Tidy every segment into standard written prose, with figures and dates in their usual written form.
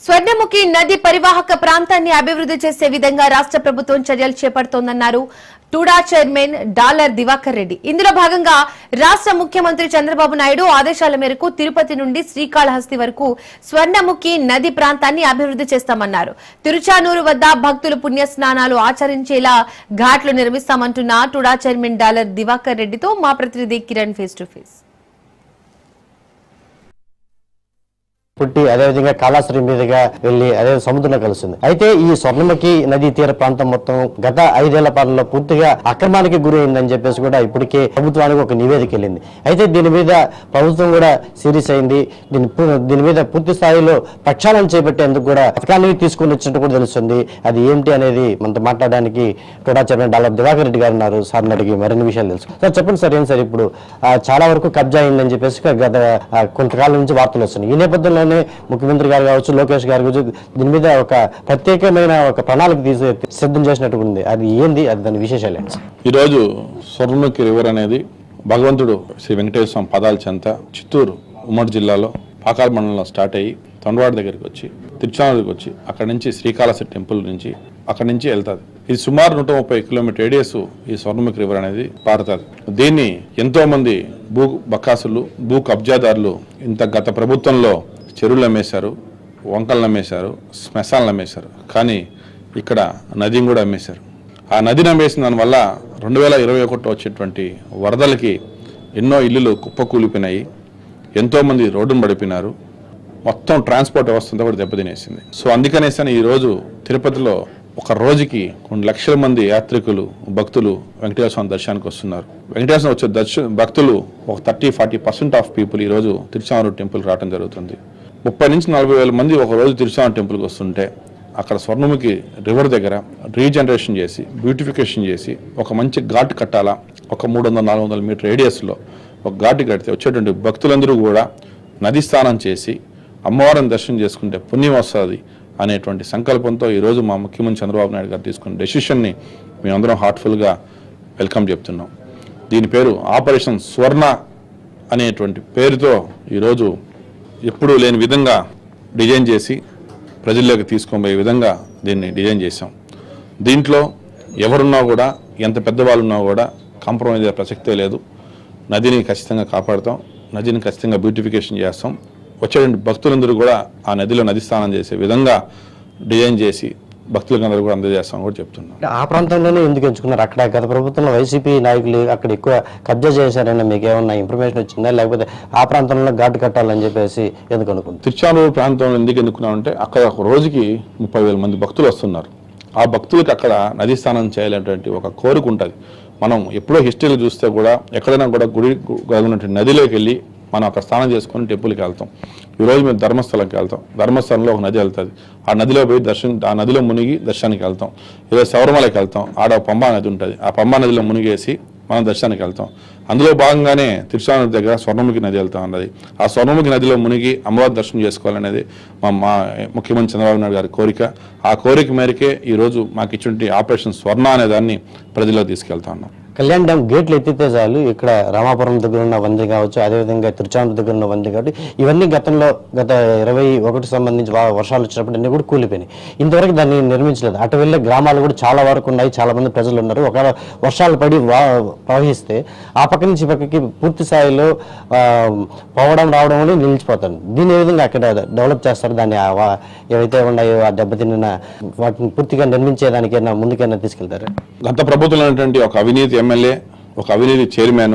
స్వర్ణముఖి నది పరివాహక ప్రాంతాన్ని అభివృద్ధి చేసే విధంగా రాష్ట్ర ప్రభుత్వం చర్యలు చేపడుతోందన్నారు టుడా చైర్మన్ డాలర్ దివాకర్ రెడ్డి. ఇందులో భాగంగా రాష్ట్ర ముఖ్యమంత్రి చంద్రబాబు నాయుడు ఆదేశాల మేరకు తిరుపతి నుండి శ్రీకాళహస్తి వరకు స్వర్ణముఖి నది ప్రాంతాన్ని అభివృద్ధి చేస్తామన్నారు. తిరుచానూరు వద్ద భక్తులు పుణ్య స్నానాలు ఆచరించేలా ఘాట్లు నిర్మిస్తామంటున్న టుడా చైర్మన్ డాలర్ దివాకర్ రెడ్డితో మా ప్రతినిధి కిరణ్ ఫేస్ టు ఫేస్. పుట్టి అదేవిధంగా కాళాశ్రీ మీదుగా వెళ్లి అదే సముద్రంలో కలుస్తుంది. అయితే ఈ స్వర్ణముఖి నదీ తీర ప్రాంతం మొత్తం గత 5 ఏళ్ల పాలనలో పూర్తిగా అక్రమానికి గురి అయిందని చెప్పేసి కూడా ఇప్పటికే ప్రభుత్వానికి ఒక నివేదిక వెళ్ళింది. అయితే దీని మీద ప్రభుత్వం కూడా సీరియస్ అయింది. దీని మీద పూర్తి స్థాయిలో ప్రక్షాళన చేపట్టేందుకు కూడా పథకాన్ని తీసుకుని వచ్చినట్టు కూడా తెలుస్తుంది. అది ఏంటి అనేది మనతో మాట్లాడడానికి టుడా చైర్మన్ డాలర్ దివాకర్ రెడ్డి గారు ఉన్నారు. సార్ని అడిగి మరిన్ని విషయాలు తెలుసు. సార్ చెప్పండి సార్, ఏం సార్ ఇప్పుడు చాలా వరకు కబ్జా అయిందని చెప్పేసి గత కొంతకాలం నుంచి వార్తలు వస్తున్నాయి. ఈ నేపథ్యంలో ముఖ్యమంత్రి గారు కావచ్చు, లోకేష్ గారు కావచ్చు, దీని మీద ఒక ప్రత్యేకమైన ఒక ప్రణాళిక సిద్ధం చేసినట్టు ఉంది. అది ఏంది, అది దాని విశేషాలు ఏంటి? ఈరోజు స్వర్ణముఖి రివర్ అనేది భగవంతుడు శ్రీ వెంకటేశ్వర స్వామి పాదాల చెంత చిత్తూరు ఉమ్మడి జిల్లాలో పాకాల మండలంలో స్టార్ట్ అయ్యి తొండవాడ దగ్గరికి వచ్చి తిరుచానూరుకి వచ్చి అక్కడి నుంచి శ్రీకాళహస్తి టెంపుల్ నుంచి అక్కడి నుంచి వెళ్తుంది. ఇది సుమారు 130 కిలోమీటర్ రేడియస్ ఈ స్వర్ణముఖి రివర్ అనేది పారుతుంది. దీన్ని ఎంతో మంది భూ బకాసులు, భూ కబ్జాదారులు ఇంత గత ప్రభుత్వంలో చెరువులు అమ్మేశారు, వంకలు అమ్మేశారు, శ్మశానాలు అమ్మేశారు. కానీ ఇక్కడ నదిని కూడా అమ్మేశారు. ఆ నదిని అమ్మేసిన దానివల్ల 2021 వచ్చేటువంటి వరదలకి ఎన్నో ఇల్లులు కుప్పకూలిపోయినాయి, ఎంతోమంది రోడ్డును పడిపోయినారు, మొత్తం ట్రాన్స్పోర్ట్ వ్యవస్థ అంతా కూడా దెబ్బతినేసింది. సో అందుకనేసని ఈరోజు తిరుపతిలో ఒక రోజుకి కొన్ని లక్షల మంది యాత్రికులు, భక్తులు వెంకటేశ్వర స్వామి దర్శనానికి వస్తున్నారు. వెంకటేశ్వర వచ్చే భక్తులు ఒక 30-40% ఆఫ్ పీపుల్ ఈరోజు తిరుచానూరు టెంపుల్ రావడం జరుగుతుంది. 30 నుంచి 40 వేల మంది ఒక రోజు తిరుచానూరు టెంపుల్కి వస్తుంటే అక్కడ స్వర్ణముఖి రివర్ దగ్గర రీజనరేషన్ చేసి, బ్యూటిఫికేషన్ చేసి ఒక మంచి ఘాట్ కట్టాలా, ఒక 300-400 మీటర్ రేడియస్లో ఒక ఘాటు కడితే వచ్చేటువంటి భక్తులందరూ కూడా నది స్నానం చేసి అమ్మవారిని దర్శనం చేసుకుంటే పుణ్యం వస్తుంది అనేటువంటి సంకల్పంతో ఈరోజు మా ముఖ్యమంత్రి చంద్రబాబు నాయుడు గారు తీసుకున్న డెసిషన్ని మేమందరం హార్ట్ఫుల్గా వెల్కమ్ చెప్తున్నాం. దీని పేరు ఆపరేషన్ స్వర్ణ అనేటువంటి పేరుతో ఈరోజు ఎప్పుడూ లేని విధంగా డిజైన్ చేసి ప్రజల్లోకి తీసుకొని విధంగా దీన్ని డిజైన్ చేశాం. దీంట్లో ఎవరున్నా కూడా, ఎంత పెద్దవాళ్ళున్నా కూడా కాంప్రమైజ్ అయ్యే ప్రసక్తే లేదు. నదిని ఖచ్చితంగా కాపాడుతాం, నదిని ఖచ్చితంగా బ్యూటిఫికేషన్ చేస్తాం. వచ్చేటువంటి భక్తులందరూ కూడా ఆ నదిలో నది స్నానం చేసే విధంగా డిజైన్ చేసి భక్తులకు అందరూ కూడా అందజేస్తామని కూడా చెప్తున్నాం. ఆ ప్రాంతంలోనే ఎందుకు ఎంచుకున్నారు? అక్కడ గత ప్రభుత్వంలో వైసీపీ నాయకులు అక్కడ ఎక్కువ కబ్జా చేశారని మీకు ఏమన్నా ఇన్ఫర్మేషన్ వచ్చిందా, లేకపోతే ఆ ప్రాంతంలో ఘాటు కట్టాలని చెప్పేసి ఎందుకు అనుకుంటున్నారు? తిరుచానూరు ప్రాంతంలో ఎందుకు ఎన్నుకున్నామంటే అక్కడ ఒక రోజుకి 30,000 మంది భక్తులు వస్తున్నారు. ఆ భక్తులకు అక్కడ నది స్నానం చేయాలనేటువంటి ఒక కోరిక ఉంటుంది. మనం ఎప్పుడో హిస్టరీలో చూస్తే కూడా ఎక్కడైనా కూడా గుడి ఉన్నటువంటి నదిలోకి వెళ్ళి మనం అక్కడ స్నానం చేసుకొని టెంపుల్కి వెళ్తాం. ఈరోజు మేము ధర్మస్థలంకి వెళ్తాం. ధర్మస్థలంలో ఒక నది వెళ్తుంది. ఆ నదిలో పోయి ఆ నదిలో మునిగి దర్శనానికి వెళ్తాం. ఈరోజు శబరిమలకి వెళ్తాం. ఆడ పంబా నది ఉంటుంది. ఆ పంబా నదిలో మునిగేసి మనం దర్శనానికి వెళ్తాం. అందులో భాగంగానే తిరుచానూరు దగ్గర స్వర్ణముఖి నది వెళ్తాం అన్నది. ఆ స్వర్ణముఖి నదిలో మునిగి అమ్మవారి దర్శనం చేసుకోవాలనేది మా ముఖ్యమంత్రి చంద్రబాబు నాయుడు గారి కోరిక. ఆ కోరిక మేరకే ఈరోజు మాకు ఇచ్చిన ఆపరేషన్ స్వర్ణ అనే దాన్ని ప్రజల్లో తీసుకెళ్తా ఉన్నాం. కళ్యాణ్ డ్యామ్ గేట్లు ఎత్తితే చాలు ఇక్కడ రామాపురం దగ్గర ఉన్న వంది కావచ్చు, అదేవిధంగా తిరుచానూరు దగ్గర ఉన్న వంది కాబట్టి ఇవన్నీ గత 21 సంబంధించి వర్షాలు వచ్చినప్పుడు అన్నీ కూడా కూలిపోయినాయి. ఇంతవరకు దాన్ని నిర్మించలేదు. అటు వెళ్ళే గ్రామాలు కూడా చాలా వరకు ఉన్నాయి, చాలా మంది ప్రజలు ఉన్నారు. ఒకవేళ వర్షాలు పడి ప్రవహిస్తే ఆ పక్క నుంచి పక్కకి పూర్తి స్థాయిలో పోవడం రావడం అనేది నిలిచిపోతాను. దీని ఏ విధంగా అక్కడ డెవలప్ చేస్తారు? దాన్ని ఏవైతే ఉన్నాయో ఆ దెబ్బతిన్న వాటిని పూర్తిగా నిర్మించేదానికైనా ముందుకైనా తీసుకెళ్తారు? గత ప్రభుత్వంలో ఉన్నటువంటి ఒక అవినీతి ఎమ్మెల్యే, ఒక అవినీతి చైర్మన్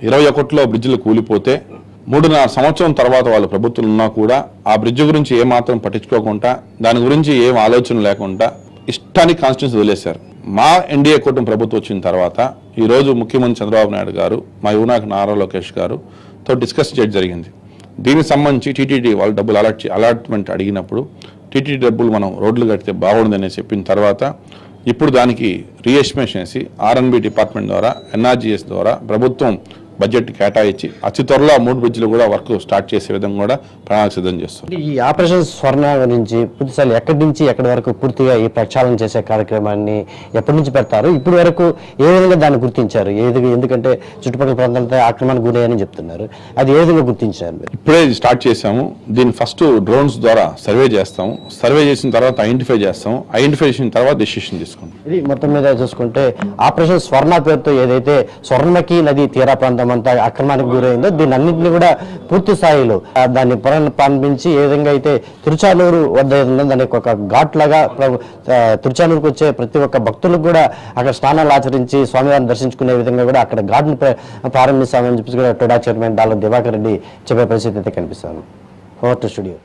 21లో బ్రిడ్జిలు కూలిపోతే 3.5 సంవత్సరం తర్వాత వాళ్ళు ప్రభుత్వం ఉన్నా కూడా ఆ బ్రిడ్జి గురించి ఏమాత్రం పట్టించుకోకుండా, దాని గురించి ఏం ఆలోచన లేకుండా ఇష్టానికి కాన్స్టిట్యూన్సీ వదిలేశారు. మా ఎన్డీఏ కూటమి ప్రభుత్వం వచ్చిన తర్వాత ఈరోజు ముఖ్యమంత్రి చంద్రబాబు నాయుడు గారు, మా యువనాయకుడు నారా లోకేష్ గారుతో డిస్కస్ చేయడం జరిగింది. దీనికి సంబంధించి టీటీడీ వాళ్ళు డబ్బులు అలాట్మెంట్ అడిగినప్పుడు టీటీడీ డబ్బులు మనం రోడ్లు కడితే బాగుండదని చెప్పిన తర్వాత ఇప్పుడు దానికి రీఎస్టిమేషన్ చేసి R&B డిపార్ట్మెంట్ ద్వారా, NRGS ద్వారా ప్రభుత్వం బడ్జెట్ కేటాయించి అతి త్వరలో 3 బ్రిడ్జిలు కూడా వర్క్ స్టార్ట్ చేసే విధంగా కూడా ప్రణాళిక సిద్ధం చేస్తుంది. ఈ ఆపరేషన్ స్వర్ణ గురించి పూర్తిసారి ఎక్కడి నుంచి ఎక్కడి వరకు పూర్తిగా ఈ ప్రక్షాళన చేసే కార్యక్రమాన్ని ఎప్పటి నుంచి పెడతారు, ఇప్పటి వరకు ఏ విధంగా దాన్ని గుర్తించారు, ఎందుకంటే చుట్టుపక్కల ప్రాంతాలతో ఆక్రమణకు గురయ్యని చెప్తున్నారు, అది ఏ విధంగా గుర్తించారు మీరు? ఇప్పుడే స్టార్ట్ చేసాము. దీన్ని ఫస్ట్ డ్రోన్స్ ద్వారా సర్వే చేస్తాము. సర్వే చేసిన తర్వాత ఐడెంటిఫై చేస్తాము. ఐడెంటిఫై చేసిన తర్వాత డెసిషన్ తీసుకుంటాం. ఇది మొత్తం మీద చూసుకుంటే ఆపరేషన్ స్వర్ణ పేరుతో ఏదైతే స్వర్ణమకి నది తీర ప్రాంతం అంతా అక్రమానికి గురైందో దీన్ని అన్నింటినీ కూడా పూర్తి స్థాయిలో దాన్ని ప్రారంభించి ఏ విధంగా అయితే తిరుచానూరు వద్ద ఉందో దానికి ఒక ఘాట్ లాగా తిరుచానూరుకు వచ్చే ప్రతి ఒక్క భక్తులకు కూడా అక్కడ స్నానాలు ఆచరించి స్వామివారిని దర్శించుకునే విధంగా కూడా అక్కడ ఘాట్ను ప్రారంభిస్తామని చెప్పేసి కూడా టోడా చైర్మన్ డాలర్ దివాకర్ రెడ్డి చెప్పే పరిస్థితి అయితే కనిపిస్తాను. Over to studio.